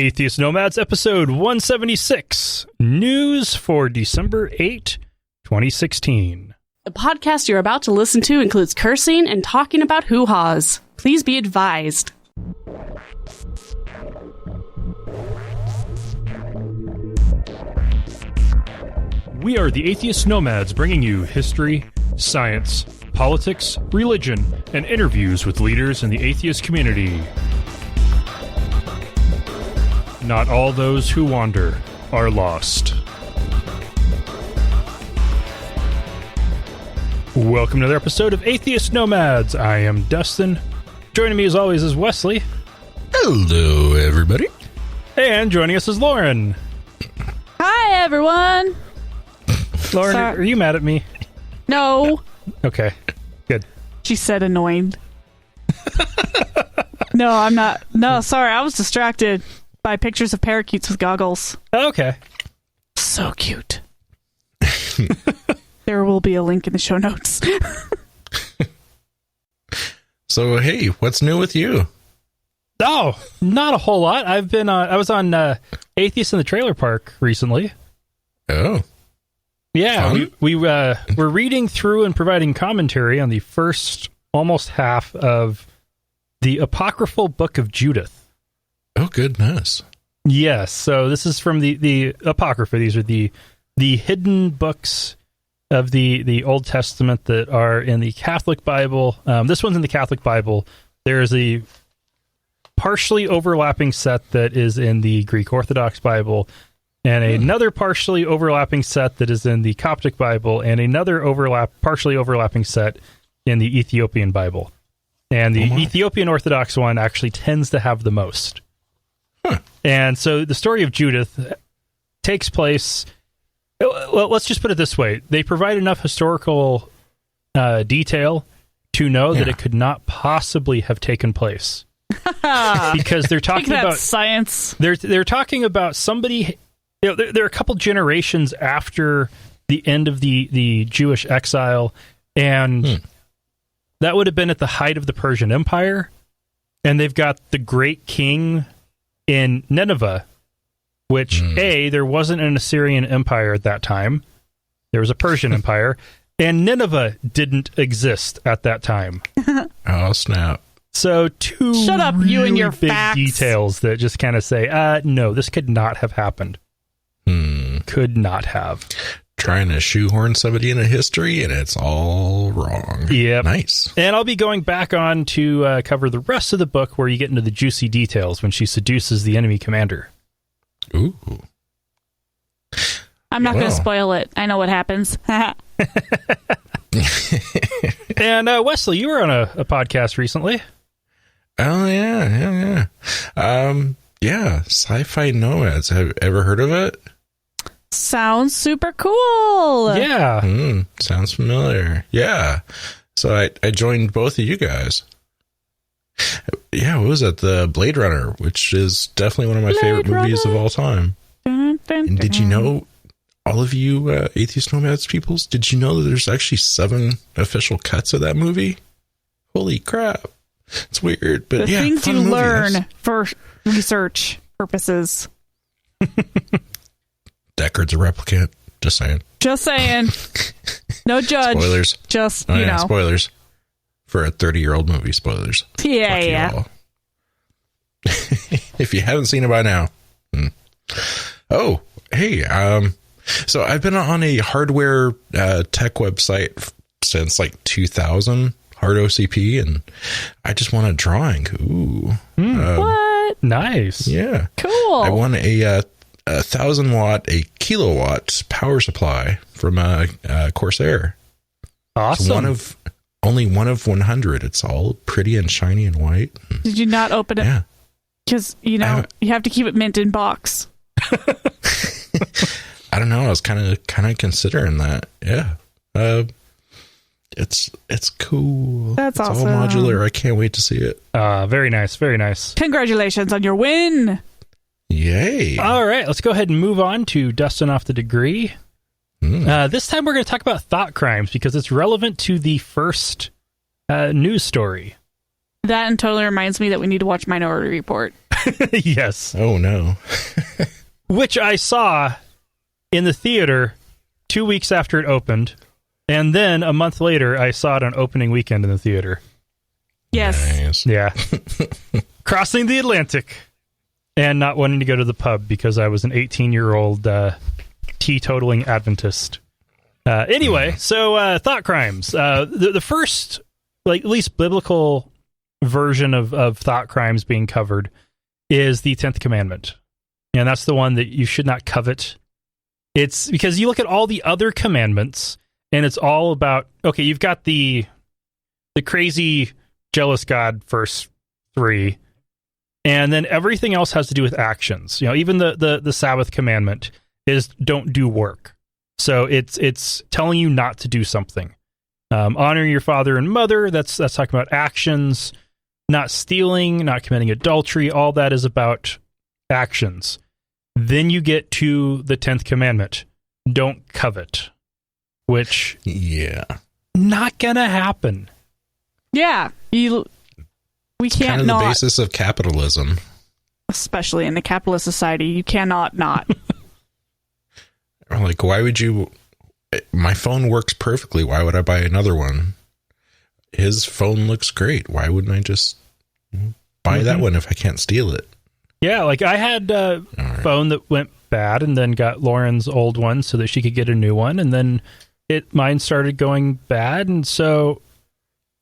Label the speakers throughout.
Speaker 1: Atheist Nomads, episode 176, news for December 8, 2016.
Speaker 2: The podcast you're about to listen to includes cursing and talking about hoo-haws. Please be advised.
Speaker 1: We are the Atheist Nomads, bringing you history, science, politics, religion, and interviews with leaders in the atheist community. Not all those who wander are lost. Welcome to another episode of Atheist Nomads. I am Dustin. Joining me as always is Wesley.
Speaker 3: Hello, everybody.
Speaker 1: And joining us is Lauren.
Speaker 2: Hi, everyone.
Speaker 1: Lauren, are you mad at me?
Speaker 2: No.
Speaker 1: Okay, good.
Speaker 2: She said annoying. No, I'm not. No, sorry. I was distracted by pictures of parakeets with goggles.
Speaker 1: Okay.
Speaker 2: So cute. There will be a link in the show notes.
Speaker 3: So, hey, what's new with you?
Speaker 1: Oh, not a whole lot. I was on Atheist in the Trailer Park recently.
Speaker 3: Oh.
Speaker 1: Yeah, we're reading through and providing commentary on the first almost half of the apocryphal book of Judith.
Speaker 3: Oh, goodness.
Speaker 1: Yes, so this is from the Apocrypha. These are the hidden books of the Old Testament that are in the Catholic Bible. This one's in the Catholic Bible. There's a partially overlapping set that is in the Greek Orthodox Bible, and another partially overlapping set that is in the Coptic Bible, and another partially overlapping set in the Ethiopian Bible. And the Ethiopian Orthodox one actually tends to have the most.
Speaker 3: Huh.
Speaker 1: And so the story of Judith takes place... Well, let's just put it this way. They provide enough historical detail to know that it could not possibly have taken place. Because they're talking about
Speaker 2: science.
Speaker 1: They're talking about somebody... they're a couple generations after the end of the Jewish exile, and that would have been at the height of the Persian Empire, and they've got the great king in Nineveh, which, there wasn't an Assyrian Empire at that time. There was a Persian Empire, and Nineveh didn't exist at that time.
Speaker 3: Oh, snap.
Speaker 1: So
Speaker 2: Shut up,
Speaker 1: really
Speaker 2: you and your
Speaker 1: big
Speaker 2: facts.
Speaker 1: details that just kind of say, no, this could not have happened. Could not have.
Speaker 3: Trying to shoehorn somebody into history, and it's all wrong.
Speaker 1: Yep.
Speaker 3: Nice.
Speaker 1: And I'll be going back on to cover the rest of the book where you get into the juicy details when she seduces the enemy commander.
Speaker 3: Ooh.
Speaker 2: I'm not going to spoil it. I know what happens.
Speaker 1: And Wesley, you were on a podcast recently.
Speaker 3: Oh, yeah. Sci-Fi Nomads. Have you ever heard of it?
Speaker 2: Sounds super cool.
Speaker 1: Yeah.
Speaker 3: Sounds familiar. Yeah. So I joined both of you guys. Yeah, what was it? The Blade Runner, which is definitely one of my favorite movies of all time. And did you know, all of you Atheist Nomads peoples, did you know that there's actually 7 official cuts of that movie? Holy crap. It's weird, but
Speaker 2: the
Speaker 3: yeah.
Speaker 2: things you
Speaker 3: movie,
Speaker 2: learn for research purposes.
Speaker 3: Deckard's a replicant. Just saying.
Speaker 2: No judge.
Speaker 3: Spoilers.
Speaker 2: Just,
Speaker 3: spoilers. For a 30-year-old movie, spoilers.
Speaker 2: Yeah.
Speaker 3: If you haven't seen it by now. Oh, hey. So I've been on a hardware tech website since like 2000, Hard OCP, and I just won a drawing. Ooh.
Speaker 2: What?
Speaker 1: Nice.
Speaker 3: Yeah.
Speaker 2: Cool.
Speaker 3: I won a 1,000-watt, a kilowatt power supply from Corsair.
Speaker 1: Awesome.
Speaker 3: It's only one of 100. It's all pretty and shiny and white.
Speaker 2: Did you not open it?
Speaker 3: Yeah.
Speaker 2: Because, you have to keep it mint in box.
Speaker 3: I don't know. I was kind of considering that. Yeah. It's cool.
Speaker 2: That's
Speaker 3: it's
Speaker 2: awesome.
Speaker 3: All modular. I can't wait to see it.
Speaker 1: Very nice. Very nice.
Speaker 2: Congratulations on your win.
Speaker 3: Yay.
Speaker 1: All right. Let's go ahead and move on to Dustin Off the Degree. This time we're going to talk about thought crimes because it's relevant to the first news story.
Speaker 2: That totally reminds me that we need to watch Minority Report.
Speaker 1: Yes.
Speaker 3: Oh, no.
Speaker 1: Which I saw in the theater 2 weeks after it opened. And then a month later, I saw it on opening weekend in the theater.
Speaker 2: Yes.
Speaker 3: Nice.
Speaker 1: Yeah. Crossing the Atlantic and not wanting to go to the pub because I was an 18-year-old teetotaling Adventist. Anyway, so thought crimes. The first, like, at least biblical version of thought crimes being covered is the 10th commandment. And that's the one that you should not covet. It's because you look at all the other commandments and it's all about, okay, you've got the crazy jealous God, verse 3, and then everything else has to do with actions. Even the Sabbath commandment is don't do work. So it's telling you not to do something. Honoring your father and mother, that's talking about actions. Not stealing, not committing adultery, all that is about actions. Then you get to the 10th commandment. Don't covet. Which, not gonna happen.
Speaker 2: Yeah, we can't
Speaker 3: kind of
Speaker 2: not.
Speaker 3: The basis of capitalism,
Speaker 2: especially in a capitalist society, you cannot not.
Speaker 3: Like, why would you? My phone works perfectly. Why would I buy another one? His phone looks great. Why wouldn't I just buy that one if I can't steal it?
Speaker 1: Yeah, like I had a phone that went bad, and then got Lauren's old one so that she could get a new one, and then mine started going bad, and so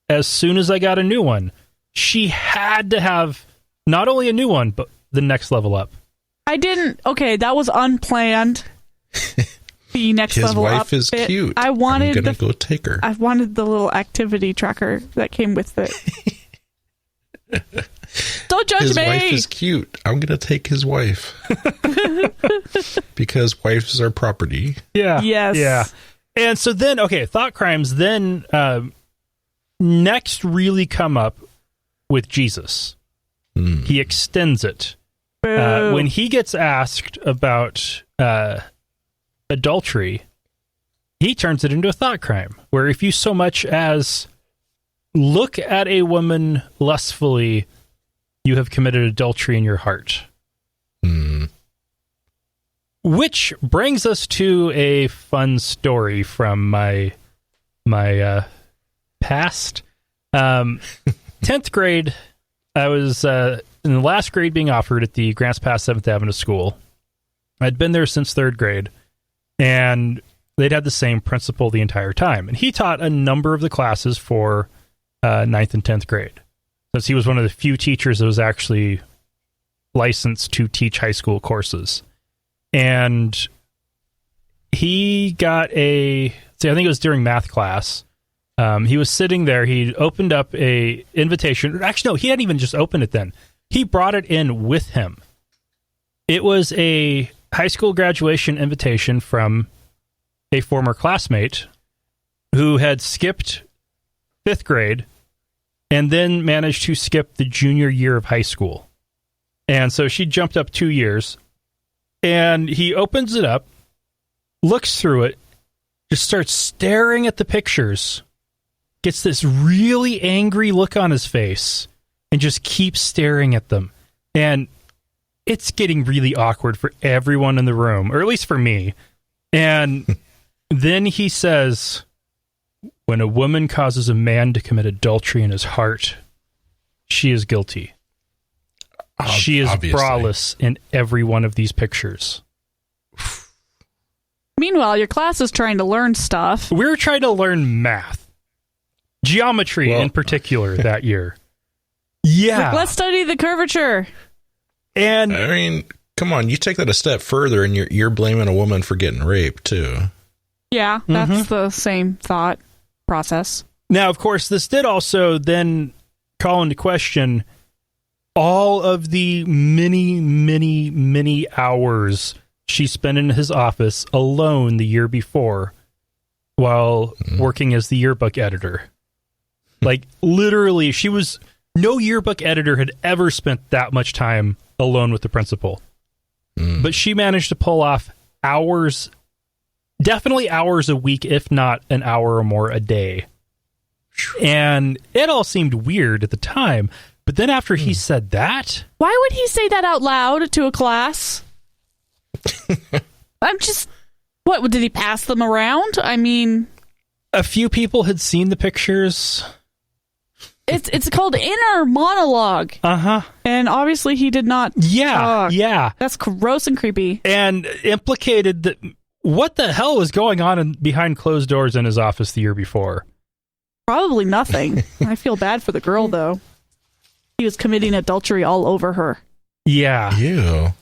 Speaker 1: as soon as I got a new one, she had to have not only a new one, but the next level up.
Speaker 2: I didn't. Okay, that was unplanned. The next
Speaker 3: His
Speaker 2: level up.
Speaker 3: His wife is cute.
Speaker 2: I wanted
Speaker 3: I'm gonna go take her.
Speaker 2: I wanted the little activity tracker that came with it. Don't judge
Speaker 3: his
Speaker 2: me.
Speaker 3: His wife is cute. I'm gonna take his wife because wives are property.
Speaker 1: Yeah.
Speaker 2: Yes.
Speaker 1: Yeah. And so then, okay, thought crimes then next really come up with Jesus. He extends it. When he gets asked about adultery, he turns it into a thought crime, where if you so much as look at a woman lustfully, you have committed adultery in your heart. Which brings us to a fun story from my past. 10th grade, I was in the last grade being offered at the Grants Pass 7th Avenue School. I'd been there since 3rd grade, and they'd had the same principal the entire time. And he taught a number of the classes for 9th and 10th grade, since he was one of the few teachers that was actually licensed to teach high school courses. And he got I think it was during math class. He was sitting there. He opened up a invitation. Actually, no, he hadn't even just opened it then. He brought it in with him. It was a high school graduation invitation from a former classmate who had skipped 5th grade and then managed to skip the junior year of high school. And so she jumped up 2 years, and he opens it up, looks through it, just starts staring at the pictures, gets this really angry look on his face, and just keeps staring at them. And it's getting really awkward for everyone in the room, or at least for me. And then he says, when a woman causes a man to commit adultery in his heart, she is guilty. She is
Speaker 3: Obviously.
Speaker 1: braless in every one of these pictures.
Speaker 2: Meanwhile, your class is trying to learn stuff.
Speaker 1: We're trying to learn math. Geometry in particular that year. Yeah.
Speaker 2: Like, let's study the curvature.
Speaker 1: And
Speaker 3: I mean, come on, you take that a step further and you're blaming a woman for getting raped too.
Speaker 2: Yeah, that's the same thought process.
Speaker 1: now, of course, this did also then call into question all of the many hours she spent in his office alone the year before while working as the yearbook editor. Like, literally, no yearbook editor had ever spent that much time alone with the principal. But she managed to pull off hours, definitely hours a week, if not an hour or more a day. And it all seemed weird at the time, But then after he said that...
Speaker 2: Why would he say that out loud to a class? I'm just... What, did he pass them around? I mean...
Speaker 1: A few people had seen the pictures.
Speaker 2: It's called inner monologue.
Speaker 1: Uh-huh.
Speaker 2: And obviously he did not talk.
Speaker 1: Yeah.
Speaker 2: That's gross and creepy.
Speaker 1: And implicated that... What the hell was going on behind closed doors in his office the year before? Probably
Speaker 2: nothing. I feel bad for the girl, though. He was committing adultery all over her.
Speaker 1: Yeah.
Speaker 3: Ew.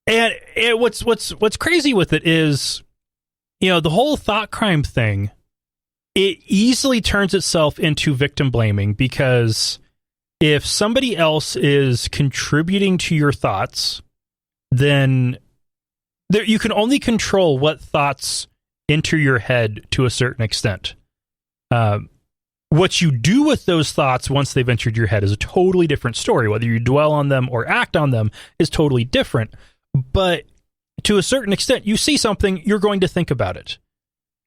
Speaker 1: And what's crazy with it is, the whole thought crime thing, it easily turns itself into victim blaming, because if somebody else is contributing to your thoughts, then you can only control what thoughts enter your head to a certain extent. What you do with those thoughts once they've entered your head is a totally different story. Whether you dwell on them or act on them is totally different. But to a certain extent, you see something, you're going to think about it.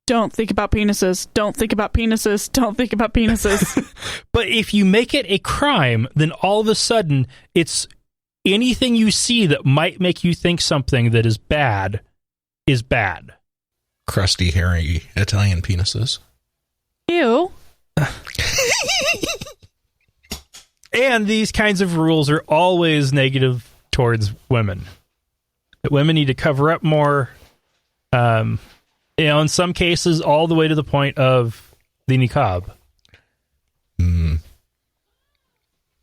Speaker 2: Don't think about penises. Don't think about penises. Don't think about penises.
Speaker 1: But if you make it a crime, then all of a sudden, it's anything you see that might make you think something that is bad is bad.
Speaker 3: Crusty, hairy Italian penises.
Speaker 2: Ew.
Speaker 1: And these kinds of rules are always negative towards women. That women need to cover up more. In some cases, all the way to the point of the niqab.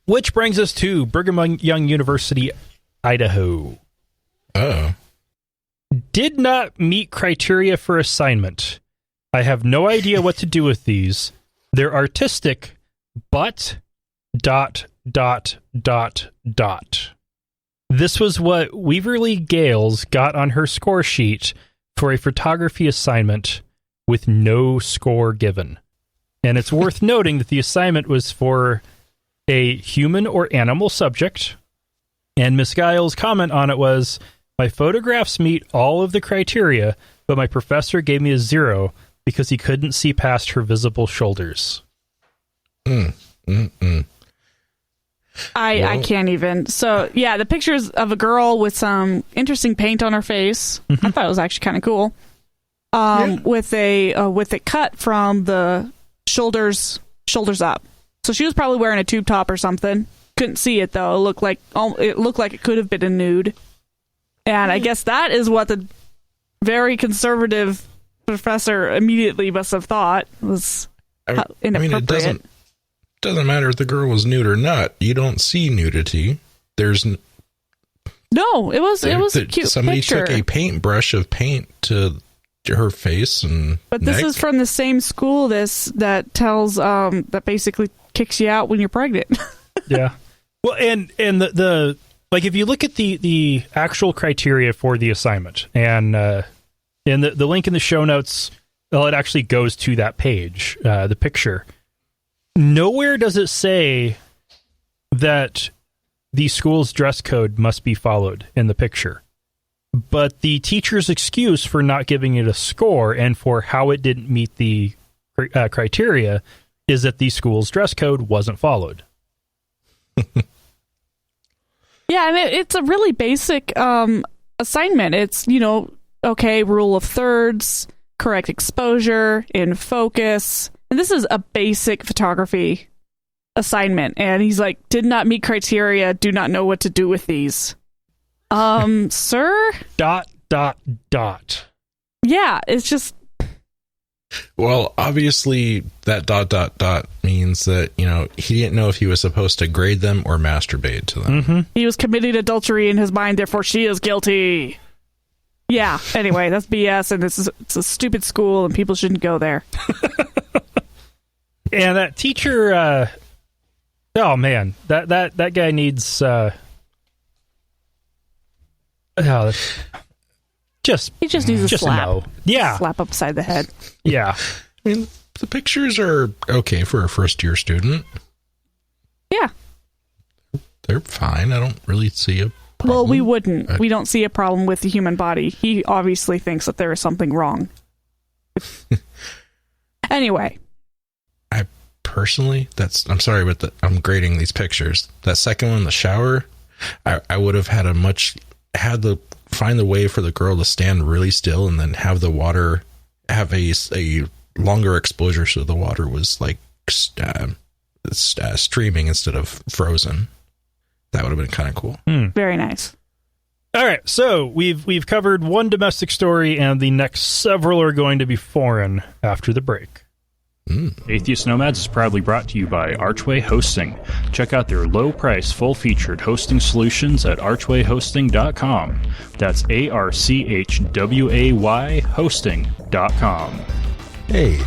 Speaker 1: Which brings us to Brigham Young University, Idaho.
Speaker 3: Oh.
Speaker 1: Did not meet criteria for assignment. I have no idea what to do with these. They're artistic, but ... This was what Weaverly Gales got on her score sheet for a photography assignment with no score given. And it's worth noting that the assignment was for a human or animal subject, and Miss Giles' comment on it was, my photographs meet all of the criteria, but my professor gave me a 0 because he couldn't see past her visible shoulders.
Speaker 2: I can't even. So, yeah, the pictures of a girl with some interesting paint on her face. I thought it was actually kind of cool. With a cut from the shoulders up. So she was probably wearing a tube top or something. Couldn't see it though. It looked like it could have been a nude. And I guess that is what the very conservative professor immediately must have thought was inappropriate.
Speaker 3: It doesn't matter if the girl was nude or not. You don't see nudity. It was a cute somebody
Speaker 2: picture.
Speaker 3: took a paintbrush of paint to her face and
Speaker 2: But this is from the same school that tells that basically kicks you out when you're pregnant.
Speaker 1: Yeah. Well, and the like, if you look at the actual criteria for the assignment, and the link in the show notes, well, it actually goes to that page, the picture. Nowhere does it say that the school's dress code must be followed in the picture. But the teacher's excuse for not giving it a score and for how it didn't meet the criteria is that the school's dress code wasn't followed.
Speaker 2: Yeah, and it's a really basic assignment. It's, rule of thirds, correct exposure, in focus. And this is a basic photography assignment. And he's like, did not meet criteria, do not know what to do with these. Sir? ... Yeah, it's just...
Speaker 3: Well, obviously that ... means that, he didn't know if he was supposed to grade them or masturbate to them.
Speaker 1: Mm-hmm.
Speaker 2: He was committing adultery in his mind, therefore she is guilty. Yeah, anyway, that's BS, and it's a stupid school, and people shouldn't go there.
Speaker 1: And that teacher, oh man, that guy needs, he just
Speaker 2: needs a slap.
Speaker 1: No. Yeah.
Speaker 2: Slap upside the head.
Speaker 1: Yeah.
Speaker 3: I mean, the pictures are okay for a first-year student.
Speaker 2: Yeah.
Speaker 3: They're fine. I don't really see a problem.
Speaker 2: Well, we wouldn't. We don't see a problem with the human body. He obviously thinks that there is something wrong. Anyway.
Speaker 3: personally, I'm sorry, but I'm grading these pictures. That second one, the shower, I would have had find the way for the girl to stand really still and then have the water have a longer exposure so the water was like streaming instead of frozen. That would have been kind of cool.
Speaker 2: Very nice.
Speaker 1: All right, so we've covered one domestic story, and the next several are going to be foreign after the break.
Speaker 4: Atheist Nomads is proudly brought to you by Archway Hosting. Check out their low-price, full-featured hosting solutions at archwayhosting.com. That's ARCHWAY hosting.com.
Speaker 5: Hey,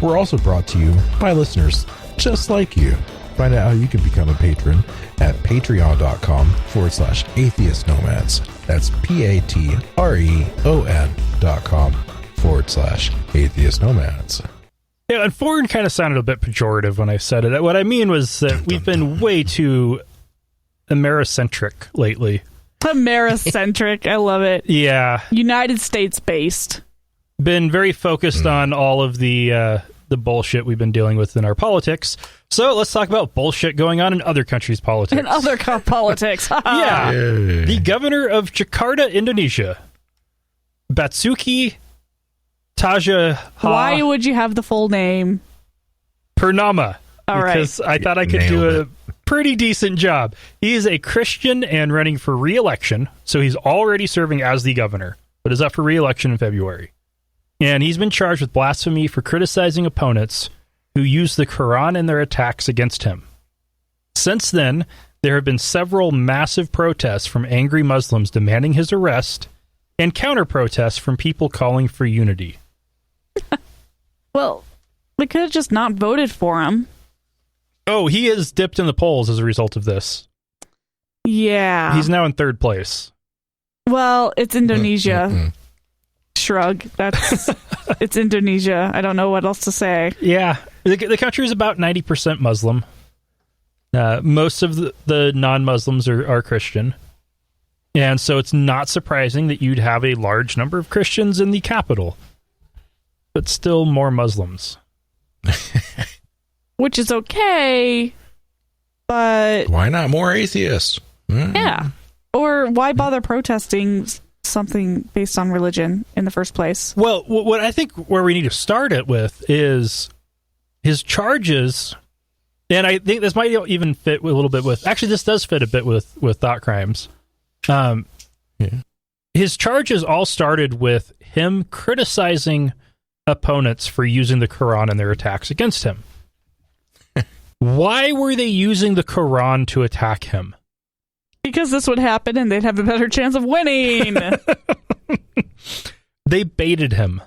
Speaker 5: we're also brought to you by listeners just like you. Find out how you can become a patron at patreon.com/atheist nomads. That's patreon.com/atheist nomads.
Speaker 1: Yeah, and foreign kind of sounded a bit pejorative when I said it. What I mean was that we've been way too Americentric lately.
Speaker 2: Americentric, I love it.
Speaker 1: Yeah.
Speaker 2: United States based.
Speaker 1: Been very focused on all of the bullshit we've been dealing with in our politics. So let's talk about bullshit going on in other countries' politics.
Speaker 2: In other politics.
Speaker 1: Yeah. The governor of Jakarta, Indonesia, Basuki Taja.
Speaker 2: Why would you have the full name?
Speaker 1: Purnama.
Speaker 2: All right.
Speaker 1: Because I thought I could do a pretty decent job. He is a Christian and running for re-election, so he's already serving as the governor, but is up for re-election in February. And he's been charged with blasphemy for criticizing opponents who use the Quran in their attacks against him. Since then, there have been several massive protests from angry Muslims demanding his arrest and counter-protests from people calling for unity.
Speaker 2: Well, they could have just not voted for him.
Speaker 1: Oh, he is dipped in the polls as a result of this.
Speaker 2: Yeah.
Speaker 1: He's now in third place.
Speaker 2: Well, it's Indonesia. Shrug. It's Indonesia. I don't know what else to say.
Speaker 1: Yeah. The country is about 90% Muslim. Most of the non-Muslims are Christian. And so it's not surprising that you'd have a large number of Christians in the capital, but still more Muslims.
Speaker 2: Which is okay, but...
Speaker 3: Why not more atheists?
Speaker 2: Yeah. Or why bother protesting something based on religion in the first place?
Speaker 1: Well, what I think where we need to start it with is his charges, and I think this might even fit a little bit with... Actually, this does fit a bit with thought crimes. His charges all started with him criticizing opponents for using the Quran in their attacks against him. Why were they using the Quran to attack him?
Speaker 2: Because this would happen and they'd have a better chance of winning.
Speaker 1: They baited him.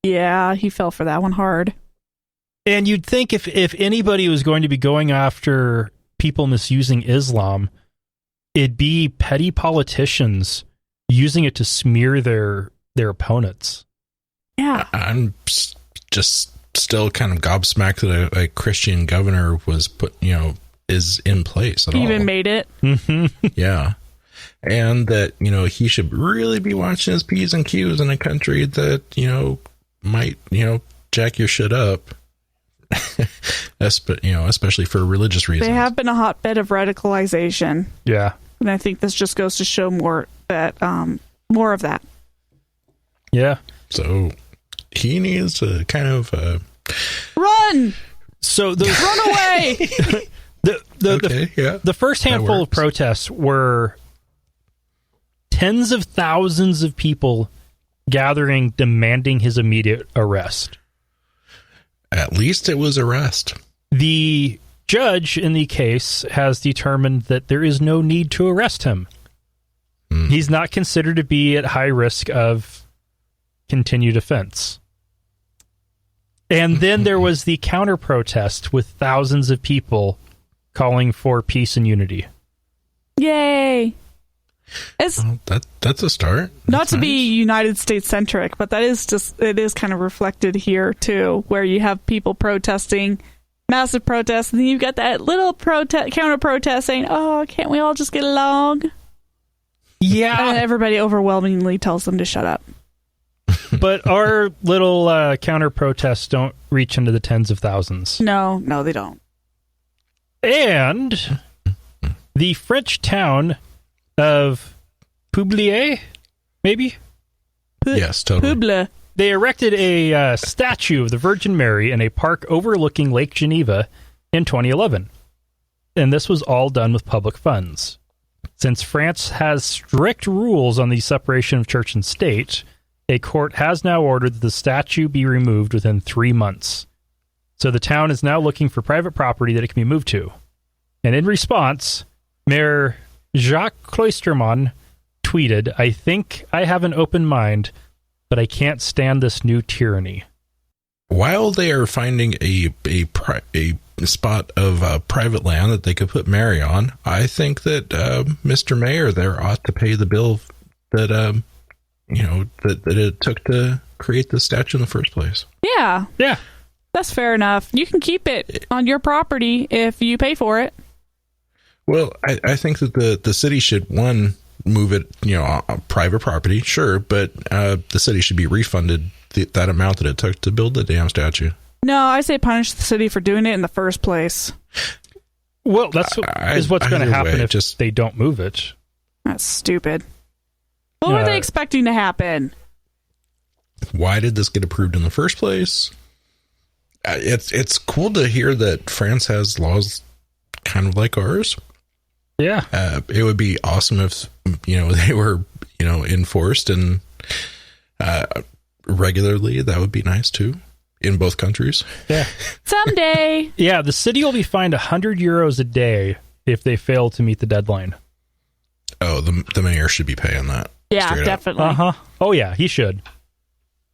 Speaker 2: Yeah, he fell for that one hard.
Speaker 1: And you'd think if anybody was going to be going after people misusing Islam, it'd be petty politicians using it to smear their opponents.
Speaker 2: Yeah.
Speaker 3: I'm just still kind of gobsmacked that a Christian governor was is in place at all.
Speaker 2: Even made it.
Speaker 1: Mm-hmm.
Speaker 3: Yeah. And that, he should really be watching his P's and Q's in a country that, might, jack your shit up. Especially for religious reasons.
Speaker 2: They have been a hotbed of radicalization.
Speaker 1: Yeah.
Speaker 2: And I think this just goes to show more of that.
Speaker 1: Yeah.
Speaker 3: So he needs to kind of
Speaker 2: run.
Speaker 1: So
Speaker 2: run away.
Speaker 1: The first handful of protests were tens of thousands of people gathering, demanding his immediate arrest.
Speaker 3: At least it was arrest.
Speaker 1: The judge in the case has determined that there is no need to arrest him. He's not considered to be at high risk of continued offense. And then there was the counter protest with thousands of people calling for peace and unity.
Speaker 2: Yay!
Speaker 3: That's a start.
Speaker 2: Not to be United States centric, but it is kind of reflected here too, where you have people protesting, massive protests, and then you've got that little counter protest saying, "Oh, can't we all just get along?"
Speaker 1: Yeah,
Speaker 2: and everybody overwhelmingly tells them to shut up.
Speaker 1: But our little counter protests don't reach into the tens of thousands.
Speaker 2: No, they don't.
Speaker 1: And the French town of Publier, maybe?
Speaker 3: Yes, totally.
Speaker 2: Puble.
Speaker 1: They erected a statue of the Virgin Mary in a park overlooking Lake Geneva in 2011. And this was all done with public funds. Since France has strict rules on the separation of church and state, a court has now ordered that the statue be removed within 3 months. So the town is now looking for private property that it can be moved to. And in response, Mayor Jacques Cloisterman tweeted, "I think I have an open mind, but I can't stand this new tyranny."
Speaker 3: While they are finding a spot of private land that they could put Mary on, I think that Mr. Mayor there ought to pay the bill that that it took to create the statue in the first place.
Speaker 2: Yeah.
Speaker 1: Yeah.
Speaker 2: That's fair enough. You can keep it on your property if you pay for it.
Speaker 3: Well, I think that the city should, one, move it, on private property, sure, but the city should be refunded that amount that it took to build the damn statue.
Speaker 2: No, I say punish the city for doing it in the first place.
Speaker 1: Well, that's what's going to happen if they don't move it.
Speaker 2: That's stupid. What were they expecting to happen?
Speaker 3: Why did this get approved in the first place? It's cool to hear that France has laws kind of like ours.
Speaker 1: Yeah.
Speaker 3: It would be awesome if, they were, enforced and regularly. That would be nice too, in both countries.
Speaker 1: Yeah.
Speaker 2: Someday.
Speaker 1: Yeah, the city will be fined €100 a day if they fail to meet the deadline.
Speaker 3: Oh, the mayor should be paying that.
Speaker 2: Yeah, definitely.
Speaker 1: Uh-huh. Oh, yeah, he should.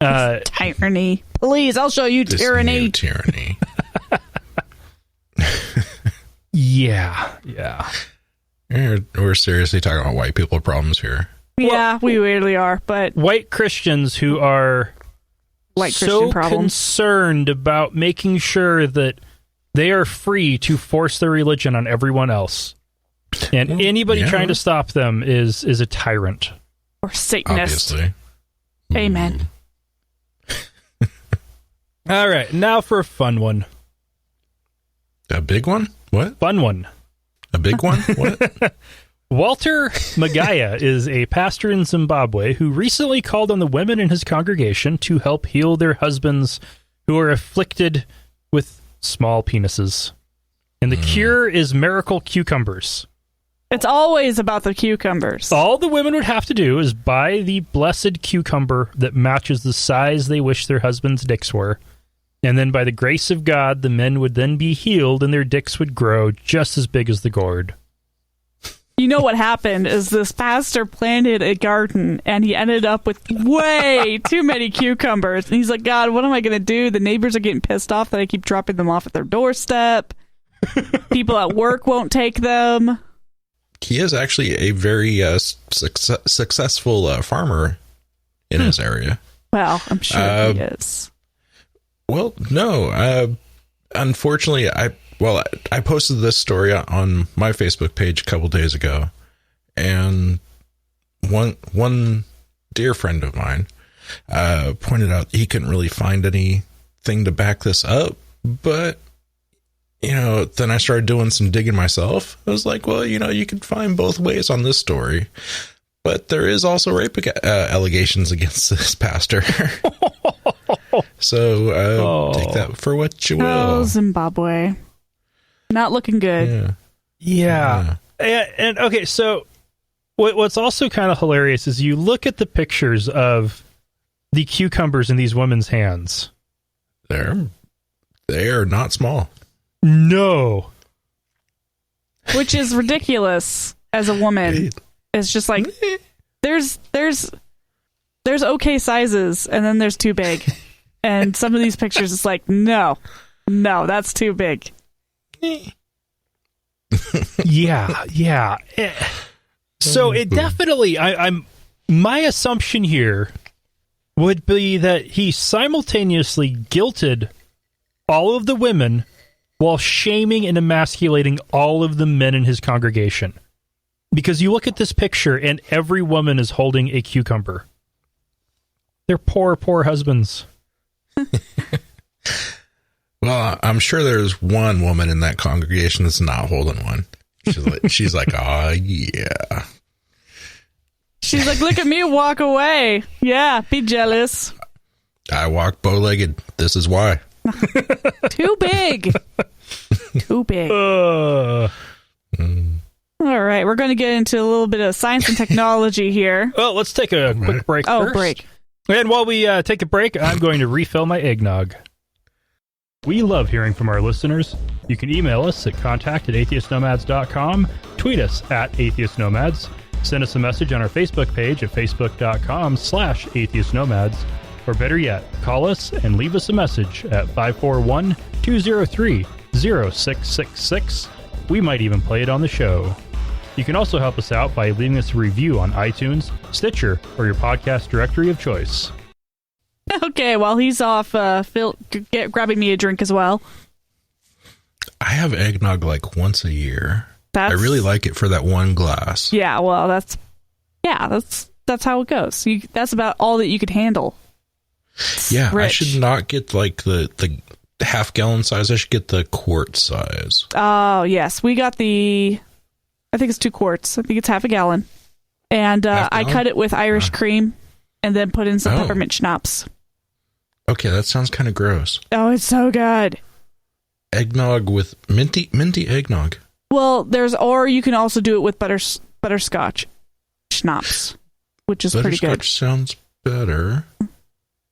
Speaker 2: Tyranny. Please, I'll show you tyranny.
Speaker 3: New tyranny.
Speaker 1: Yeah.
Speaker 3: We're seriously talking about white people problems here.
Speaker 2: Yeah, we really are, but
Speaker 1: white Christians who are so concerned about making sure that they are free to force their religion on everyone else. And anybody trying to stop them is a tyrant.
Speaker 2: Or Satanist.
Speaker 3: Obviously.
Speaker 2: Amen.
Speaker 1: All right, now for a fun one.
Speaker 3: A big one? What?
Speaker 1: Fun one.
Speaker 3: A big one? What?
Speaker 1: Walter Magaya is a pastor in Zimbabwe who recently called on the women in his congregation to help heal their husbands who are afflicted with small penises. And the cure is miracle cucumbers.
Speaker 2: It's always about the cucumbers.
Speaker 1: All the women would have to do is buy the blessed cucumber that matches the size they wish their husbands' dicks were. And then by the grace of God, the men would then be healed and their dicks would grow just as big as the gourd.
Speaker 2: You know what happened is this pastor planted a garden and he ended up with way too many cucumbers. And he's like, God, what am I going to do? The neighbors are getting pissed off that I keep dropping them off at their doorstep. People at work won't take them.
Speaker 3: He is actually a very successful farmer in his area.
Speaker 2: Well, I'm sure he is.
Speaker 3: Well, no. Unfortunately, I posted this story on my Facebook page a couple days ago, and one dear friend of mine pointed out he couldn't really find anything to back this up, but then I started doing some digging myself. I was like, well, you can find both ways on this story, but there is also rape allegations against this pastor. So take that for what you will.
Speaker 2: Oh, Zimbabwe. Not looking good.
Speaker 1: Yeah. And okay, so what's also kind of hilarious is you look at the pictures of the cucumbers in these women's hands.
Speaker 3: They are not small.
Speaker 1: No.
Speaker 2: Which is ridiculous as a woman. It's just like there's okay sizes and then there's too big. And some of these pictures it's like, no, that's too big.
Speaker 1: Yeah. So it definitely my assumption here would be that he simultaneously guilted all of the women while shaming and emasculating all of the men in his congregation. Because you look at this picture and every woman is holding a cucumber. They're poor husbands.
Speaker 3: Well, I'm sure there's one woman in that congregation that's not holding one. She's like, oh, yeah.
Speaker 2: She's like, look at me walk away. Yeah, be jealous.
Speaker 3: I walk bow-legged. This is why.
Speaker 2: Too big. Too big. All right, we're going to get into a little bit of science and technology here.
Speaker 1: Well, let's take a quick break first.
Speaker 2: Break.
Speaker 1: And while we take a break, I'm going to refill my eggnog. We love hearing from our listeners. You can email us at contact@atheistnomads.com, tweet us @atheistnomads, send us a message on our Facebook page at facebook.com/atheistnomads, or better yet, call us and leave us a message at 541-203-0666. We might even play it on the show. You can also help us out by leaving us a review on iTunes, Stitcher, or your podcast directory of choice.
Speaker 2: Okay, while he's off, Phil, grabbing me a drink as well.
Speaker 3: I have eggnog like once a year. I really like it for that one glass.
Speaker 2: Yeah, well, that's how it goes. That's about all that you could handle.
Speaker 3: Yeah,
Speaker 2: Rich.
Speaker 3: I should not get like the half-gallon size. I should get the quart size.
Speaker 2: Oh, yes. We got I think it's 2 quarts. I think it's half a gallon. And I cut it with Irish cream and then put in some peppermint schnapps.
Speaker 3: Okay, that sounds kind of gross.
Speaker 2: Oh, it's so good.
Speaker 3: Eggnog with minty eggnog.
Speaker 2: Well, or you can also do it with butterscotch schnapps, which is pretty good.
Speaker 3: Butterscotch sounds better.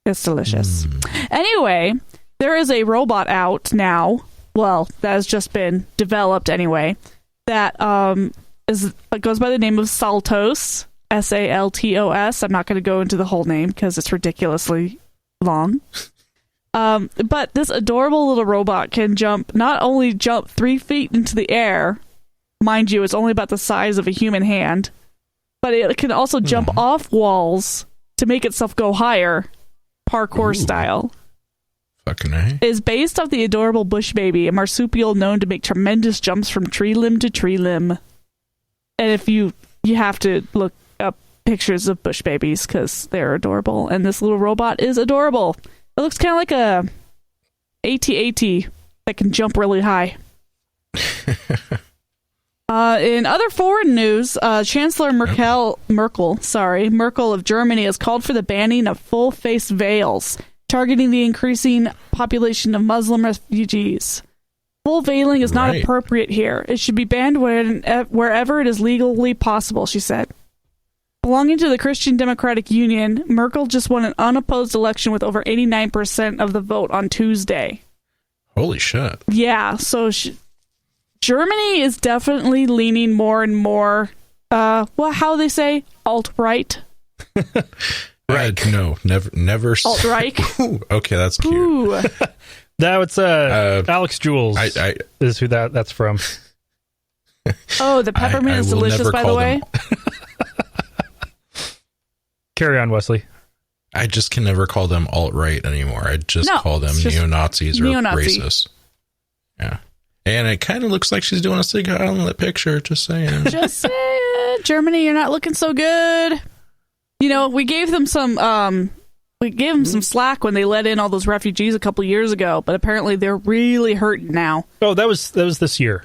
Speaker 2: It's delicious. Anyway, there is a robot out now. Well, that has just been developed anyway. That goes by the name of Saltos, Saltos. I'm not going to go into the whole name because it's ridiculously long. But this adorable little robot can not only jump 3 feet into the air, mind you, it's only about the size of a human hand, but it can also jump off walls to make itself go higher, parkour style.
Speaker 3: Fucking A.
Speaker 2: Is based off the adorable bush baby, a marsupial known to make tremendous jumps from tree limb to tree limb. And if you have to look up pictures of bush babies because they're adorable, and this little robot is adorable. It looks kind of like a AT-AT that can jump really high. In other foreign news, Chancellor Merkel of Germany has called for the banning of full-face veils, targeting the increasing population of Muslim refugees. Full veiling is not appropriate here. It should be banned wherever it is legally possible, she said. Belonging to the Christian Democratic Union, Merkel just won an unopposed election with over 89% of the vote on Tuesday.
Speaker 3: Holy shit.
Speaker 2: Yeah, so Germany is definitely leaning more and more, how they say, alt-right.
Speaker 3: Right. No, never.
Speaker 2: Alt-right.
Speaker 3: Okay, that's cute.
Speaker 2: Ooh.
Speaker 1: That's Alex Jules is who that's from.
Speaker 2: Oh, the peppermint is delicious, by the way.
Speaker 1: Carry on, Wesley.
Speaker 3: I just can never call them alt-right anymore. I just call them neo-Nazis or racist. Yeah. And it kind of looks like she's doing a Sig Heil in that picture, just saying.
Speaker 2: Just saying. Germany, you're not looking so good. You know, we gave them some slack when they let in all those refugees a couple years ago, but apparently they're really hurting now.
Speaker 1: Oh, that was this year.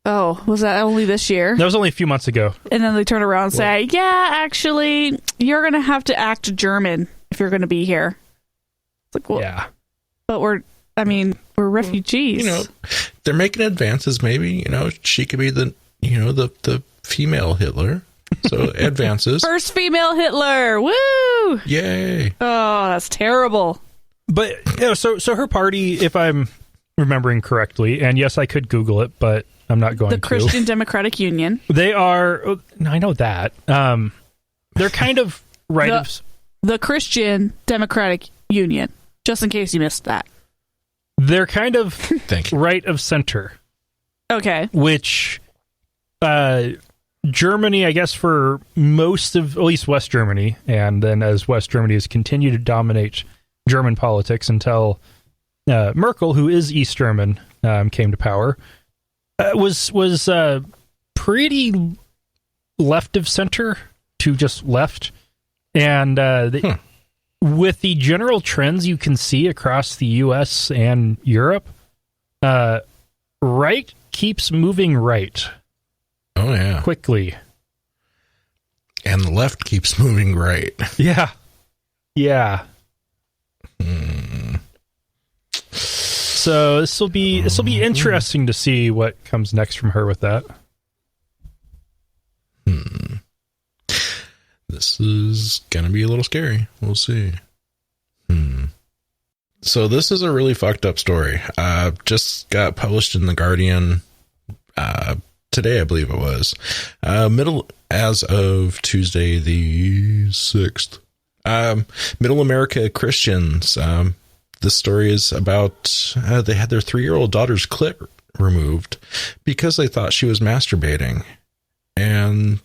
Speaker 2: Oh, was that only this year?
Speaker 1: That was only a few months ago.
Speaker 2: And then they turn around and say, yeah, actually, you're going to have to act German if you're going to be here. It's like, well, yeah. But we're refugees.
Speaker 3: You know, they're making advances. Maybe, she could be the female Hitler. So advances.
Speaker 2: First female Hitler. Woo!
Speaker 3: Yay.
Speaker 2: Oh, that's terrible.
Speaker 1: But, so her party, if I'm remembering correctly, and yes, I could Google it, but I'm not going to.
Speaker 2: The Christian Democratic Union.
Speaker 1: They are, I know that. They're kind of right.
Speaker 2: The Christian Democratic Union, just in case you missed that.
Speaker 1: They're kind of right of center.
Speaker 2: Okay.
Speaker 1: Which, Germany, I guess for most of, at least West Germany, and then as West Germany has continued to dominate German politics until Merkel, who is East German, came to power, was pretty left of center to just left, and with the general trends you can see across the U.S. and Europe, right keeps moving right.
Speaker 3: Oh, yeah.
Speaker 1: Quickly.
Speaker 3: And the left keeps moving right.
Speaker 1: Yeah. Yeah. So this will be interesting to see what comes next from her with that.
Speaker 3: This is going to be a little scary. We'll see. So this is a really fucked up story. Just got published in The Guardian today, I believe it was. As of Tuesday the 6th. Middle America Christians. This story is about they had their 3-year-old daughter's clit removed because they thought she was masturbating. And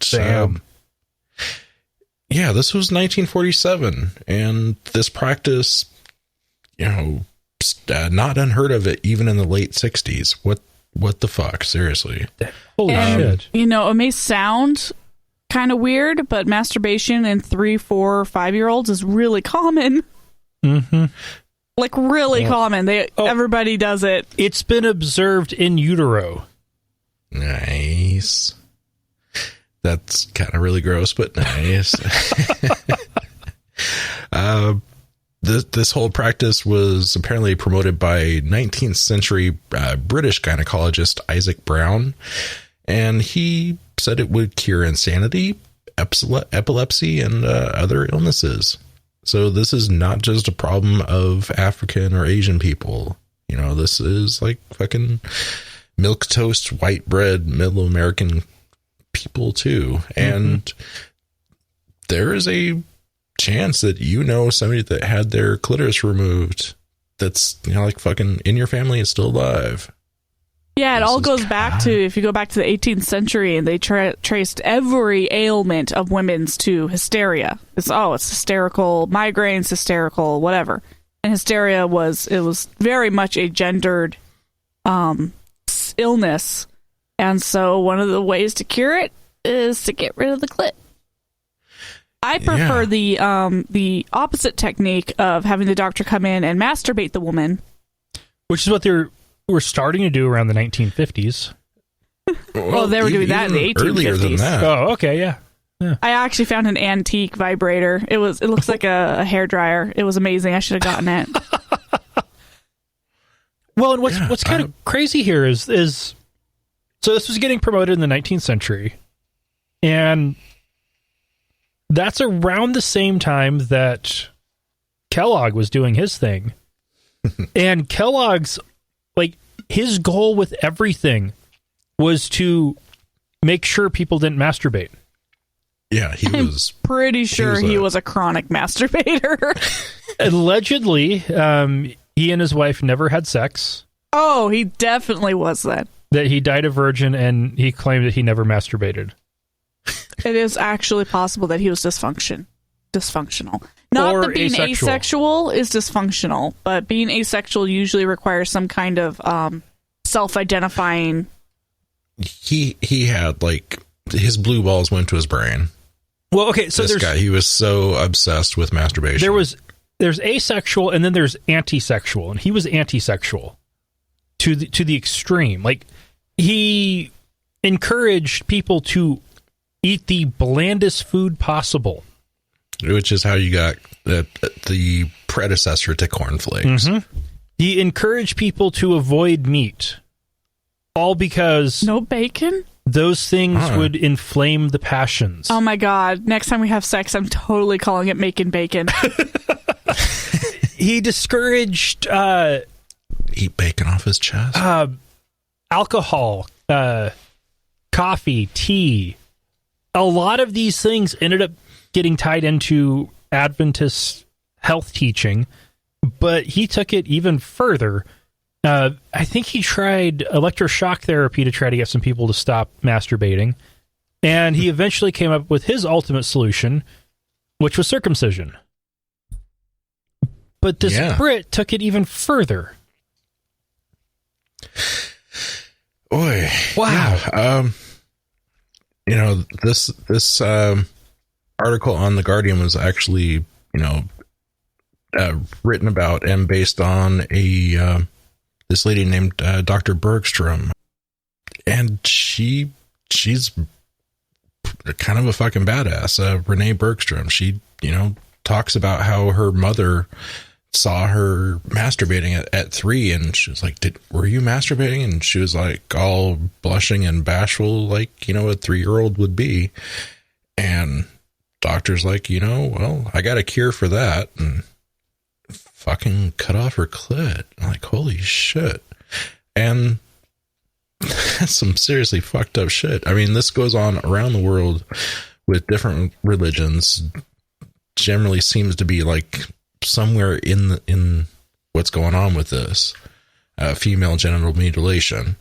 Speaker 3: yeah, this was 1947, and this practice, not unheard of it even in the late 60s. What the fuck? Seriously.
Speaker 1: Holy shit.
Speaker 2: It may sound kind of weird, but masturbation in 3, 4, 5-year-olds is really common.
Speaker 1: Mm-hmm.
Speaker 2: Like really common. Everybody does it.
Speaker 1: It's been observed in utero.
Speaker 3: Nice. That's kind of really gross, but nice. This whole practice was apparently promoted by 19th century British gynecologist Isaac Brown, and he said it would cure insanity, epilepsy, and other illnesses. So this is not just a problem of African or Asian people. This is like fucking milquetoast, white bread, middle American people too. And there is a chance that somebody that had their clitoris removed that's like fucking in your family is still alive.
Speaker 2: Yeah, it all goes back to, if you go back to the 18th century, and they traced every ailment of women's to hysteria. It's hysterical, migraines, hysterical, whatever. And hysteria was very much a gendered illness. And so one of the ways to cure it is to get rid of the clit. I prefer the opposite technique of having the doctor come in and masturbate the woman.
Speaker 1: Which is what we're starting to do around the 1950s.
Speaker 2: Well, they were doing that in the 1850s.
Speaker 3: Earlier than that.
Speaker 1: Oh, okay, yeah.
Speaker 2: I actually found an antique vibrator. It looks like a hairdryer. It was amazing. I should have gotten it.
Speaker 1: Well, and what's kind of crazy here is so this was getting promoted in the 19th century, and that's around the same time that Kellogg was doing his thing. And Kellogg's, his goal with everything was to make sure people didn't masturbate.
Speaker 3: Yeah,
Speaker 2: I'm pretty sure he was a chronic masturbator.
Speaker 1: Allegedly, he and his wife never had sex.
Speaker 2: Oh, he definitely was that.
Speaker 1: That he died a virgin, and he claimed that he never masturbated.
Speaker 2: It is actually possible that he was dysfunctional. Not
Speaker 1: or
Speaker 2: that being asexual is dysfunctional, but being asexual usually requires some kind of self-identifying.
Speaker 3: He had his blue balls went to his brain.
Speaker 1: Well, okay, so
Speaker 3: this guy, he was so obsessed with masturbation.
Speaker 1: There's asexual, and then there's antisexual, and he was antisexual to the extreme. He encouraged people to eat the blandest food possible,
Speaker 3: which is how you got the predecessor to cornflakes.
Speaker 1: Mm-hmm. He encouraged people to avoid meat, all because
Speaker 2: no bacon.
Speaker 1: Those things would inflame the passions.
Speaker 2: Oh my God! Next time we have sex, I'm totally calling it making bacon.
Speaker 1: He discouraged
Speaker 3: eat bacon off his chest.
Speaker 1: Alcohol, coffee, tea. A lot of these things ended up getting tied into Adventist health teaching, but he took it even further. I think he tried electroshock therapy to try to get some people to stop masturbating, and he eventually came up with his ultimate solution, which was circumcision. But this Brit took it even further.
Speaker 3: Boy, wow! Yeah. This article on The Guardian was actually written about and based on a this lady named Dr. Bergstrom, and she's kind of a fucking badass. Renee Bergstrom. She talks about how her mother saw her masturbating at 3, and she was like, were you masturbating? And she was like all blushing and bashful, like a 3-year-old would be. And doctor's like, well, I got a cure for that, and fucking cut off her clit. I'm like, holy shit. And that's some seriously fucked up shit. I mean, this goes on around the world with different religions. Generally seems to be like somewhere in what's going on with this female genital mutilation.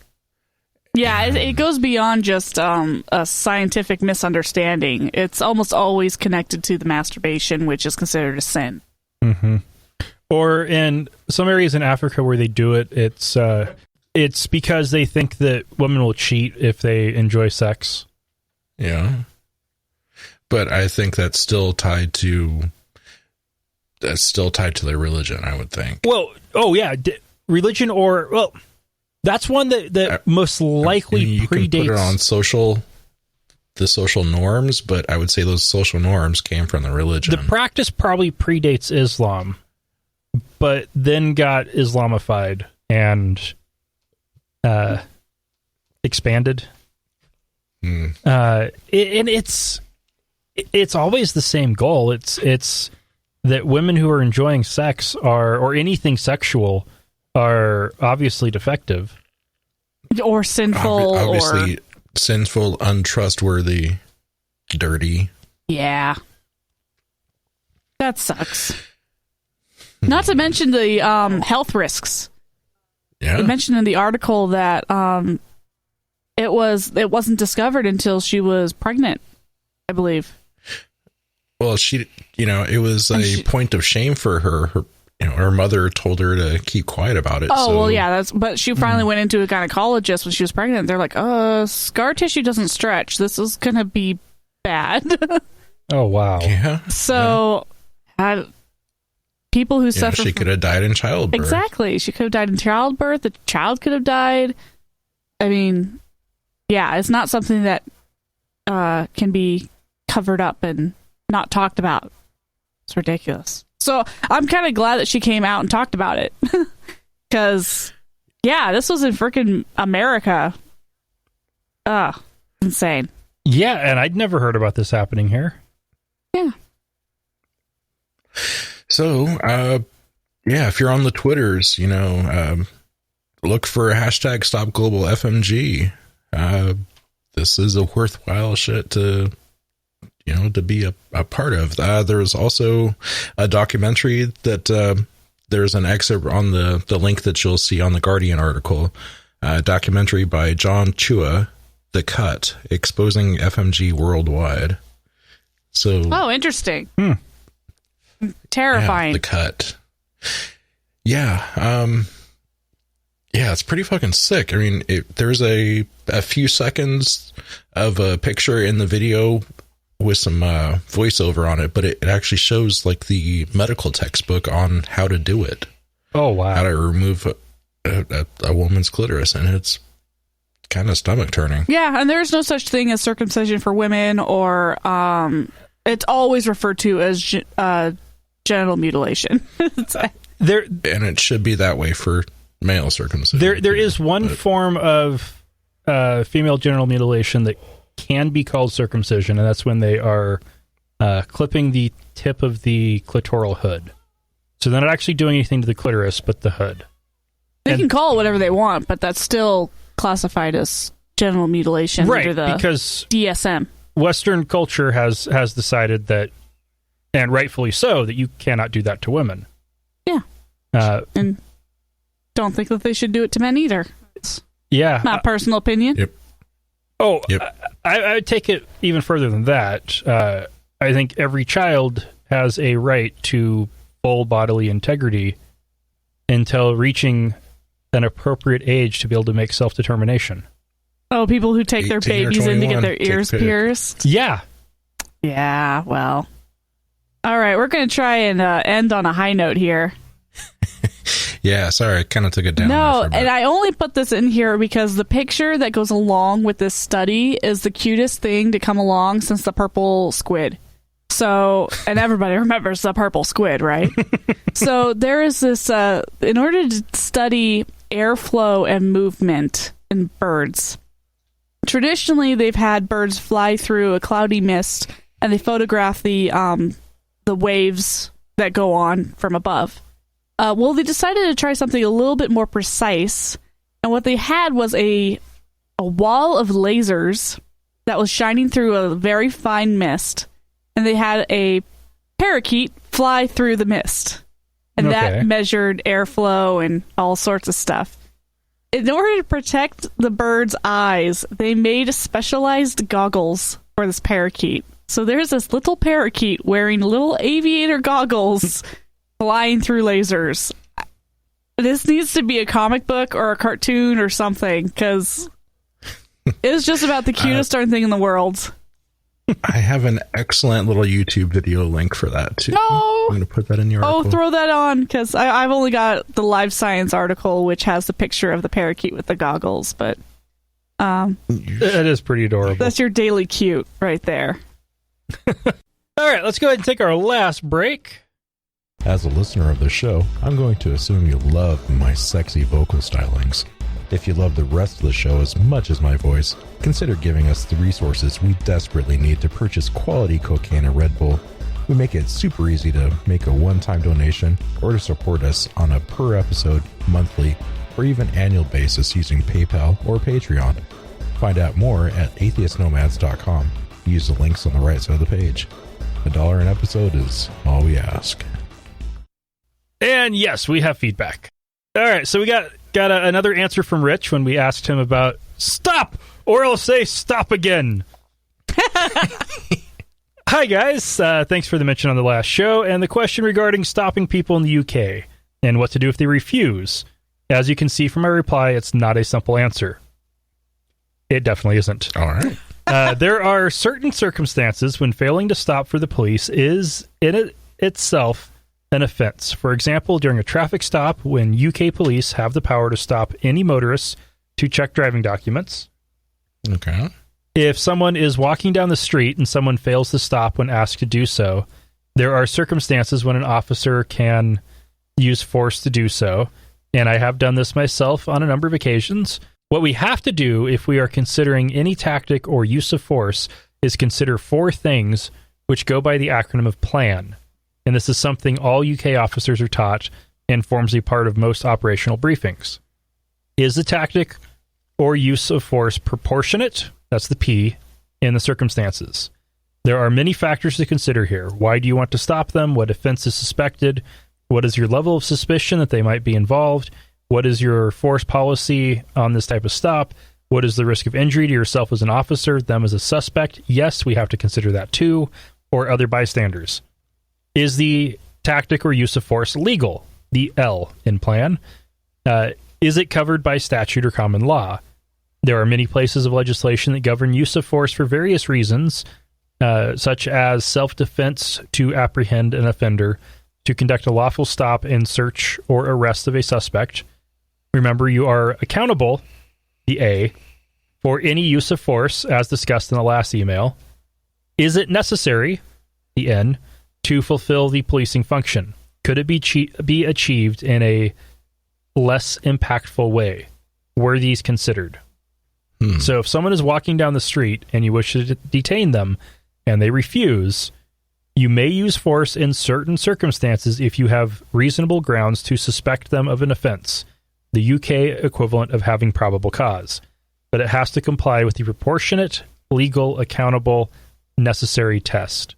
Speaker 2: Yeah, it goes beyond just a scientific misunderstanding. It's almost always connected to the masturbation, which is considered a sin.
Speaker 1: Mm-hmm. Or in some areas in Africa where they do it, it's because they think that women will cheat if they enjoy sex.
Speaker 3: Yeah. But I think that's still tied to their religion, I would think.
Speaker 1: Well, religion, or that's one that most likely
Speaker 3: you
Speaker 1: predates.
Speaker 3: Can put it on the social norms, but I would say those social norms came from the religion.
Speaker 1: The practice probably predates Islam, but then got Islamified and expanded. And it's always the same goal. It's that women who are enjoying sex or anything sexual are obviously defective.
Speaker 2: Or sinful.
Speaker 3: Obviously sinful, untrustworthy, dirty.
Speaker 2: Yeah. That sucks. Not to mention the health risks.
Speaker 3: Yeah.
Speaker 2: It mentioned in the article that it wasn't discovered until she was pregnant, I believe.
Speaker 3: Well, it was a point of shame for her. Her mother told her to keep quiet about it.
Speaker 2: Oh, so. Well, yeah, but she finally went into a gynecologist when she was pregnant. They're like, scar tissue doesn't stretch. This is going to be bad.
Speaker 1: Oh, wow.
Speaker 3: Yeah.
Speaker 2: So, people who suffer
Speaker 3: she could have died in childbirth.
Speaker 2: Exactly. She could have died in childbirth. The child could have died. I mean, yeah, it's not something that can be covered up and not talked about. It's ridiculous. So I'm kind of glad that she came out and talked about it. Because, yeah, this was in freaking America. Insane.
Speaker 1: Yeah, and I'd never heard about this happening here.
Speaker 2: Yeah.
Speaker 3: So, if you're on the Twitters, look for hashtag Stop Global FMG. This is a worthwhile shit to be a part of. There's also a documentary that there's an excerpt on the link that you'll see on the Guardian article. A documentary by John Chua, The Cut, Exposing FMG Worldwide. So,
Speaker 2: interesting. Terrifying.
Speaker 3: Yeah, The Cut. Yeah. It's pretty fucking sick. I mean, there's a few seconds of a picture in the video with some voiceover on it, but it actually shows like the medical textbook on how to do it.
Speaker 1: Oh, wow.
Speaker 3: How to remove a woman's clitoris, and it's kind of stomach turning.
Speaker 2: Yeah, and there's no such thing as circumcision for women, or it's always referred to as genital mutilation.
Speaker 3: And it should be that way for male circumcision.
Speaker 1: There is one form of female genital mutilation that can be called circumcision, and that's when they are clipping the tip of the clitoral hood. So they're not actually doing anything to the clitoris, but the hood.
Speaker 2: They can call it whatever they want, but that's still classified as genital mutilation under the
Speaker 1: because
Speaker 2: DSM.
Speaker 1: Western culture has decided that, and rightfully so, that you cannot do that to women.
Speaker 2: Yeah. And don't think that they should do it to men either. It's my personal opinion.
Speaker 3: Yep.
Speaker 1: Oh, yep. I would take it even further than that. I think every child has a right to full bodily integrity until reaching an appropriate age to be able to make self-determination.
Speaker 2: Oh, people who take their babies in to get their ears pierced?
Speaker 1: Yeah.
Speaker 2: Yeah, well, All right, we're going to try and end on a high note here.
Speaker 3: Yeah, sorry, I kind of took it down.
Speaker 2: No, and I only put this in here because the picture that goes along with this study is the cutest thing to come along since the purple squid. So, and everybody remembers the purple squid, right? So there is this, in order to study airflow and movement in birds, traditionally they've had birds fly through a cloudy mist and they photograph the waves that go on from above. Well, they decided to try something a little bit more precise, and what they had was a wall of lasers that was shining through a very fine mist, and they had a parakeet fly through the mist, and that measured airflow and all sorts of stuff. In order to protect the bird's eyes, they made specialized goggles for this parakeet. So there's this little parakeet wearing little aviator goggles flying through lasers. This needs to be a comic book or a cartoon or something, because it's just about the cutest darn thing in the world.
Speaker 3: I have an excellent little YouTube video link for that, too.
Speaker 2: No!
Speaker 3: I'm going to put that in your article.
Speaker 2: Oh, throw that on, because I've only got the Live Science article, which has the picture of the parakeet with the goggles, but
Speaker 1: it is pretty adorable.
Speaker 2: That's your daily cute right there.
Speaker 1: All right, let's go ahead and take our last break.
Speaker 5: As a listener of the show, I'm going to assume you love my sexy vocal stylings. If you love the rest of the show as much as my voice, consider giving us the resources we desperately need to purchase quality cocaine and Red Bull. We make it super easy to make a one-time donation or to support us on a per-episode, monthly, or even annual basis using PayPal or Patreon. Find out more at atheistnomads.com. Use the links on the right side of the page. $1 an episode is all we ask.
Speaker 1: And yes, we have feedback. All right, so we got another answer from Rich when we asked him about stop, or I'll say stop again. Hi, guys. Thanks for the mention on the last show and the question regarding stopping people in the UK and what to do if they refuse. As you can see from my reply, it's not a simple answer. It definitely isn't.
Speaker 3: All right.
Speaker 1: There are certain circumstances when failing to stop for the police is in itself an offense. For example, during a traffic stop, when UK police have the power to stop any motorists to check driving documents.
Speaker 3: Okay.
Speaker 1: If someone is walking down the street and someone fails to stop when asked to do so, there are circumstances when an officer can use force to do so, and I have done this myself on a number of occasions. What we have to do if we are considering any tactic or use of force is consider 4 things which go by the acronym of PLAN. And this is something all UK officers are taught and forms a part of most operational briefings. Is the tactic or use of force proportionate? That's the P, in the circumstances. There are many factors to consider here. Why do you want to stop them? What offense is suspected? What is your level of suspicion that they might be involved? What is your force policy on this type of stop? What is the risk of injury to yourself as an officer, them as a suspect? Yes, we have to consider that too, or other bystanders. Is the tactic or use of force legal? The L in PLAN. Is it covered by statute or common law? There are many places of legislation that govern use of force for various reasons, such as self-defense to apprehend an offender, to conduct a lawful stop and search or arrest of a suspect. Remember, you are accountable, the A, for any use of force, as discussed in the last email. Is it necessary, the N, to fulfill the policing function? Could it be achieved in a less impactful way? Were these considered? So if someone is walking down the street and you wish to detain them and they refuse, you may use force in certain circumstances if you have reasonable grounds to suspect them of an offense, the UK equivalent of having probable cause. But it has to comply with the proportionate, legal, accountable, necessary test.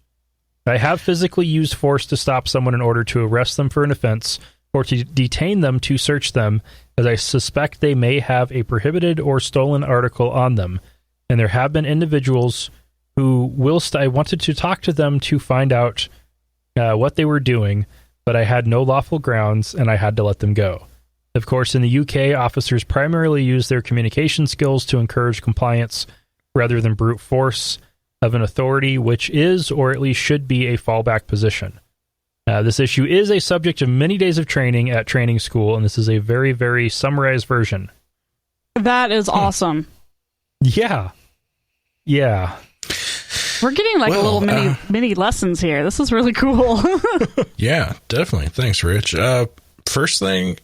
Speaker 1: I have physically used force to stop someone in order to arrest them for an offense or to detain them to search them, as I suspect they may have a prohibited or stolen article on them. And there have been individuals who, whilst I wanted to talk to them to find out what they were doing, but I had no lawful grounds and I had to let them go. Of course, in the UK, officers primarily use their communication skills to encourage compliance rather than brute force. of an authority, which is, or at least should be, a fallback position. This issue is a subject of many days of training at training school, and this is a very, very summarized version.
Speaker 2: That is awesome.
Speaker 1: Yeah. Yeah.
Speaker 2: We're getting like a little mini lessons here. This is really cool.
Speaker 3: Yeah, definitely. Thanks, Rich. First thing,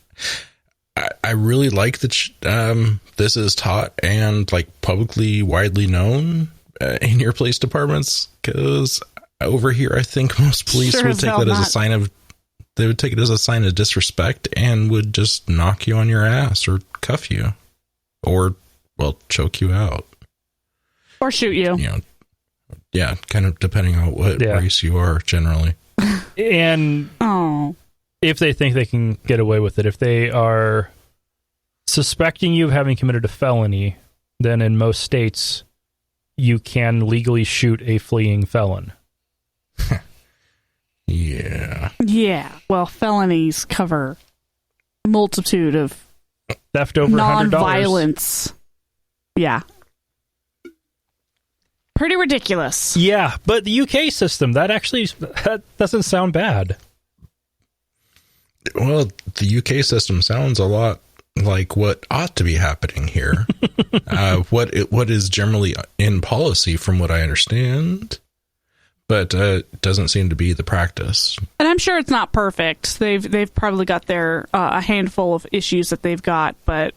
Speaker 3: I really like that this is taught and like publicly widely known in your police departments, because over here, I think most police would take that as a sign of, they would take it as a sign of disrespect and would just knock you on your ass or cuff you or, well, choke you out.
Speaker 2: Or shoot you.
Speaker 3: You know, yeah, kind of depending on what race you are generally.
Speaker 1: And if they think they can get away with it, if they are suspecting you of having committed a felony, then in most states, you can legally shoot a fleeing felon.
Speaker 3: Yeah.
Speaker 2: Yeah. Well, felonies cover a multitude of
Speaker 1: theft over $100.
Speaker 2: Non-violence. Yeah. Pretty ridiculous.
Speaker 1: Yeah, but the UK system, that doesn't sound bad.
Speaker 3: Well, the UK system sounds a lot like what ought to be happening here. What is generally in policy, from what I understand, but doesn't seem to be the practice. And
Speaker 2: I'm sure it's not perfect. They've probably got their a handful of issues that they've got, but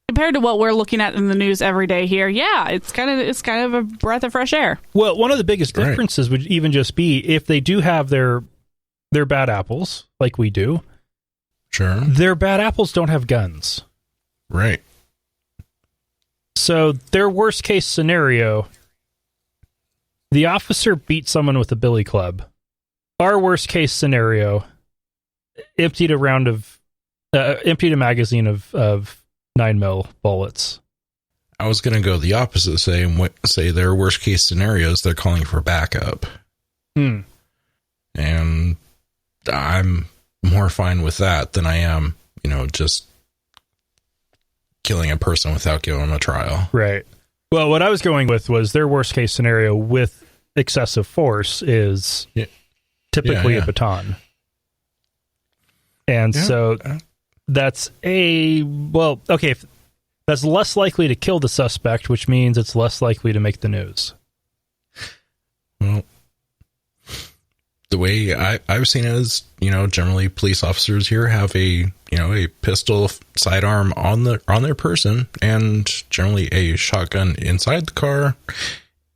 Speaker 2: compared to what we're looking at in the news every day here, yeah, it's kind of a breath of fresh air.
Speaker 1: Well, one of the biggest differences would even just be if they do have their bad apples, like we do.
Speaker 3: Sure.
Speaker 1: Their bad apples don't have guns.
Speaker 3: Right.
Speaker 1: So their worst case scenario, the officer beat someone with a billy club. Our worst case scenario, emptied a magazine of 9mm bullets.
Speaker 3: I was going to go the opposite, say their worst case scenarios, they're calling for backup. And I'm more fine with that than I am, just killing a person without giving them a trial.
Speaker 1: Right. Well, what I was going with was their worst case scenario with excessive force is typically a baton. And so that's that's less likely to kill the suspect, which means it's less likely to make the news.
Speaker 3: Well, the way I've seen it is, generally police officers here have a pistol sidearm on their person, and generally a shotgun inside the car,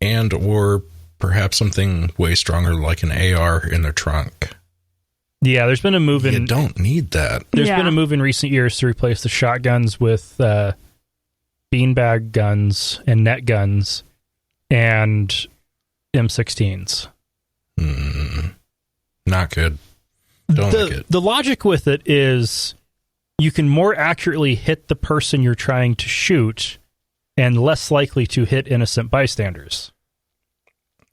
Speaker 3: and or perhaps something way stronger like an AR in their trunk.
Speaker 1: Yeah, there's been a move in...
Speaker 3: You don't need that.
Speaker 1: There's been a move in recent years to replace the shotguns with beanbag guns and net guns and M16s.
Speaker 3: Not good. Don't like it.
Speaker 1: The logic with it is you can more accurately hit the person you're trying to shoot and less likely to hit innocent bystanders.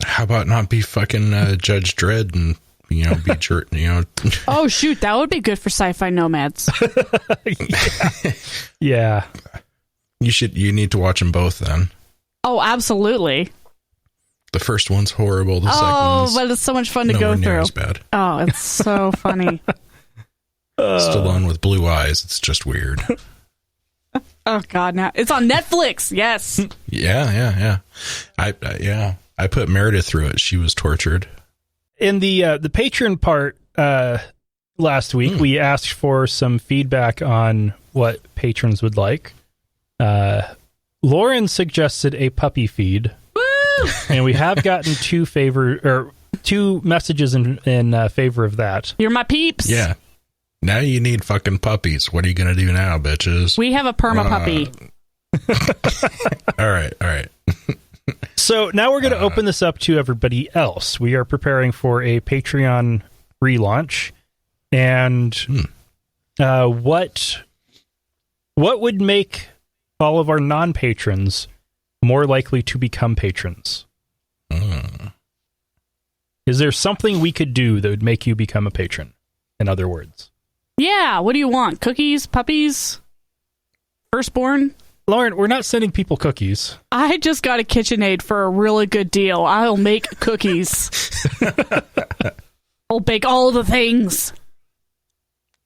Speaker 3: How about not be fucking Judge Dredd and, be jerk,
Speaker 2: Oh, shoot. That would be good for sci-fi nomads.
Speaker 1: Yeah.
Speaker 3: You need to watch them both then.
Speaker 2: Oh, absolutely.
Speaker 3: The first one's horrible. The second one's
Speaker 2: but it's so much fun to go through.
Speaker 3: As bad.
Speaker 2: Oh, it's so funny.
Speaker 3: Stallone with blue eyes. It's just weird.
Speaker 2: Oh God! Now it's on Netflix. Yes.
Speaker 3: Yeah. I put Meredith through it. She was tortured.
Speaker 1: In the patron part last week, we asked for some feedback on what patrons would like. Lauren suggested a puppy feed. And we have gotten two messages in favor of that.
Speaker 2: You're my peeps.
Speaker 3: Yeah. Now you need fucking puppies. What are you going to do now, bitches?
Speaker 2: We have a perma puppy.
Speaker 3: All right.
Speaker 1: So now we're going to open this up to everybody else. We are preparing for a Patreon relaunch. And what would make all of our non-patrons more likely to become patrons? Is there something we could do that would make you become a patron, in other words?
Speaker 2: Yeah, what do you want? Cookies? Puppies? Firstborn?
Speaker 1: Lauren, we're not sending people cookies.
Speaker 2: I just got a KitchenAid for a really good deal. I'll make cookies. I'll bake all the things.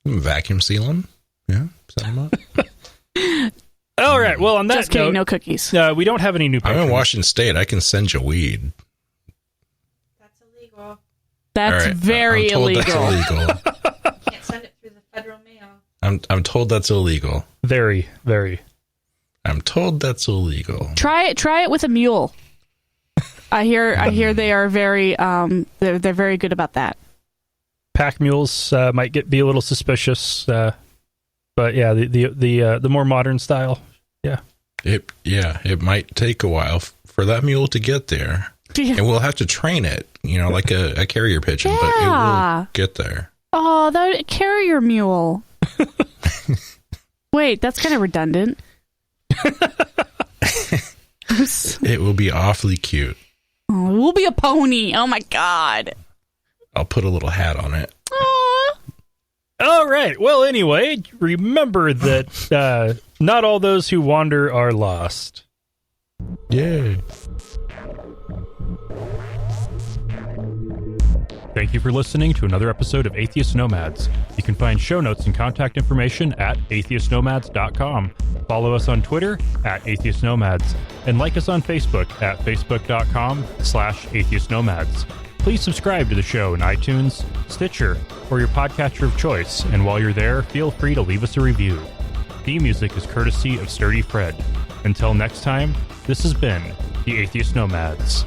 Speaker 3: Vacuum seal them. Yeah, set them up.
Speaker 1: All right. Well, on that
Speaker 2: just kidding,
Speaker 1: note,
Speaker 2: no cookies.
Speaker 1: We don't have any new patrons.
Speaker 3: I'm in Washington State. I can send you weed.
Speaker 6: That's illegal.
Speaker 2: That's
Speaker 3: Right,
Speaker 2: very
Speaker 3: I'm told
Speaker 2: illegal.
Speaker 3: That's illegal.
Speaker 6: You can't send it through the federal mail.
Speaker 3: I'm told that's illegal.
Speaker 1: Very, very.
Speaker 3: I'm told that's illegal.
Speaker 2: Try it with a mule. I hear they are very they're very good about that.
Speaker 1: Pack mules might be a little suspicious, but yeah, the more modern style. Yeah.
Speaker 3: It might take a while for that mule to get there. And we'll have to train it, like a carrier pigeon, but it will get there.
Speaker 2: Oh, the carrier mule. Wait, that's kind of redundant.
Speaker 3: It will be awfully cute.
Speaker 2: Oh, it will be a pony. Oh my god.
Speaker 3: I'll put a little hat on it.
Speaker 2: Aww.
Speaker 1: All right. Well, anyway, remember that not all those who wander are lost.
Speaker 3: Yay.
Speaker 4: Thank you for listening to another episode of Atheist Nomads. You can find show notes and contact information at atheistnomads.com. Follow us on Twitter at Atheist Nomads and like us on Facebook at facebook.com/Atheist Nomads. Please subscribe to the show in iTunes, Stitcher, or your podcatcher of choice. And while you're there, feel free to leave us a review. Theme music is courtesy of Sturdy Fred. Until next time, this has been the Atheist Nomads.